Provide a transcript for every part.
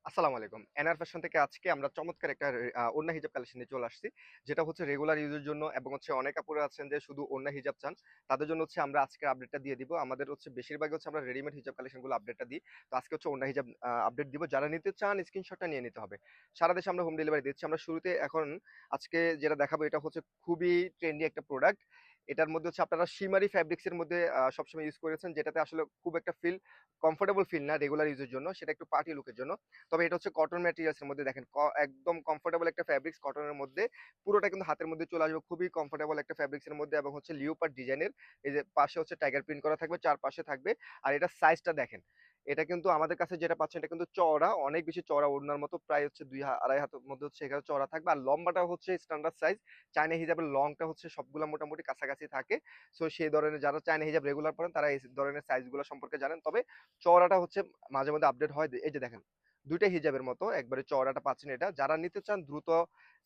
আসসালামু আলাইকুম। NR fashion থেকে আজকে আমরা চমৎকার একটা ওড়না হিজাব কালেকশন নিয়ে চলে আসছি। যেটা হচ্ছে রেগুলার ইউজের জন্য এবং হচ্ছে অনেক আপুরা আছেন যে শুধু ওড়না হিজাব চান। তাদের জন্য হচ্ছে আমরা আজকের আপডেটটা দিয়ে দিব। আমাদের হচ্ছে বেশিরভাগই হচ্ছে আমরা রেডিমেড হিজাব কালেকশনগুলো আপডেটটা দিই। তো আজকে হচ্ছে ওড়না হিজাব আপডেট দিব। যারা নিতে চান স্ক্রিনশটটা নিয়ে নিতে হবে। সারা দেশে আমরা হোম ডেলিভারি দিচ্ছি। আমরা শুরুতে এখন আজকে যেটা দেখাবো এটা হচ্ছে খুবই ট্রেন্ডি একটা প্রোডাক্ট। এটার মধ্যে হচ্ছে আপনারা শিমারি ফেব্রিক্স এর মধ্যে সবসময় ইউজ করেছেন, যেটাতে আসলে খুব একটা কমফোর্টেবল ফিল না রেগুলার ইউজের জন্য। সেটা একটু পার্টি লুকের জন্য। তবে এটা হচ্ছে কটন ম্যাটেরিয়ালস এর মধ্যে দেখেন একদম কমফোর্টেবল একটা ফেব্রিক্স কটনের মধ্যে। পুরোটা কিন্তু হাতের মধ্যে চলে আসবে, খুবই কমফোর্টেবল একটা ফেব্রিক্স এর মধ্যে এবং হচ্ছে লিওপার্ড ডিজাইনের। এই যে পাশে হচ্ছে টাইগার প্রিন্ট করা থাকবে, চারপাশে থাকবে। আর এটা সাইজটা দেখেন, এটা কিন্তু আমাদের কাছে যেটা পাচ্ছেন এটা কিন্তু চওড়া, অনেক বেশি চওড়া, ওড়নার মতো প্রায় হচ্ছে আড়াই হাতের মধ্যে হচ্ছে এখানে চওড়া থাকবে। আর লম্বাটা হচ্ছে স্ট্যান্ডার্ড সাইজ। চায়না হিজাবের লংটা হচ্ছে সবগুলা মোটামুটি কাছাকাছি থাকে। সো সেই ধরনের যারা চায়না হিজাব রেগুলার পরেন তারা এই ধরনের সাইজগুলো সম্পর্কে জানেন। তবে চওড়াটা হচ্ছে মাঝে মধ্যে আপডেট হয়। এই যে দেখেন, দুইটা হিজাবের মতো একবারে চওড়াটা পাচ্ছেন। এটা যারা নিতে চান দ্রুত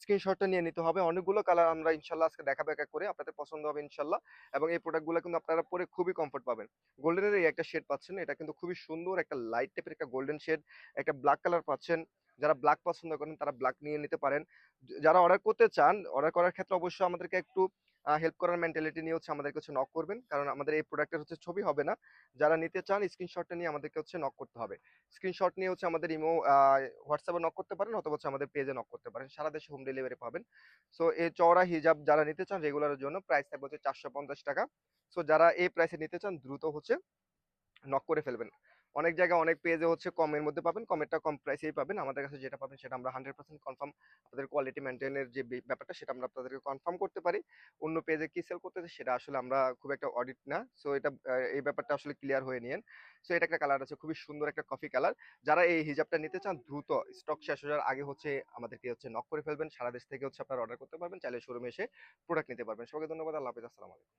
স্ক্রিনশটটা নিয়ে নিতে হবে। অনেকগুলো কালার আমরা ইনশাল্লাহ আজকে দেখাবো এক এক করে, আপনাদের পছন্দ হবে ইনশাল্লাহ। এবং এই প্রোডাক্টগুলো কিন্তু আপনারা পরে খুবই কমফোর্ট পাবেন। গোল্ডেনের এই একটা শেড পাচ্ছেন, এটা কিন্তু খুবই সুন্দর একটা লাইট টাইপের একটা গোল্ডেন শেড। একটা ব্ল্যাক কালার পাচ্ছেন, যারা ব্ল্যাক পছন্দ করেন তারা ব্ল্যাক নিয়ে নিতে পারেন। যারা অর্ডার করতে চান, অর্ডার করার ক্ষেত্রে অবশ্যই আমাদেরকে একটু হেল্প করার মেন্টালিটি নিয়ে হচ্ছে আমাদেরকে হচ্ছে নক করবেন, কারণ আমাদের এই প্রোডাক্টের হচ্ছে ছবি হবে না। যারা নিতে চান স্ক্রিনশটটা নিয়ে আমাদেরকে হচ্ছে নক করতে হবে। স্ক্রিনশট নিয়ে হচ্ছে আমাদের ইমো, হোয়াটসঅ্যাপে নক করতে পারেন অথবা হচ্ছে আমাদের পেজে নক করতে পারেন। সারা দেশে হোম ডেলিভারি পাবেন। সো এই চওড়া হিজাব যারা নিতে চান রেগুলারের জন্য প্রাইস থাকবে হচ্ছে 450 টাকা। সো যারা এই প্রাইসে নিতে চান দ্রুত হচ্ছে নক করে ফেলবেন। অনেক জায়গায় অনেক পেজে হচ্ছে কমের মধ্যে পাবেন, কমেরটা কম প্রাইসেই পাবেন। আমাদের কাছে যেটা পাবেন সেটা আমরা 100% কনফার্ম। আপনাদের কোয়ালিটি মেইনটেইনের যে ব্যাপারটা সেটা আমরা আপনাদেরকে কনফার্ম করতে পারি। অন্য পেজে কি সেল করতেছে সেটা আসলে আমরা খুব একটা অডিট না। সো এটা এই ব্যাপারটা আসলে ক্লিয়ার হয়ে নিয়েন। সো এটা একটা কালার আছে, খুবই সুন্দর একটা কফি কালার। যারা এই হিজাবটা নিতে চান দ্রুত স্টক শেষ হওয়ার আগে হচ্ছে আমাদেরকে হচ্ছে নক করে ফেলবেন। সারা দেশ থেকে হচ্ছে আপনারা অর্ডার করতে পারবেন। চাইলে শোরুমে এসে প্রোডাক্ট নিতে পারবেন। সবাইকে ধন্যবাদ। আল্লাহ হাফেজ। আসসালামু আলাইকুম।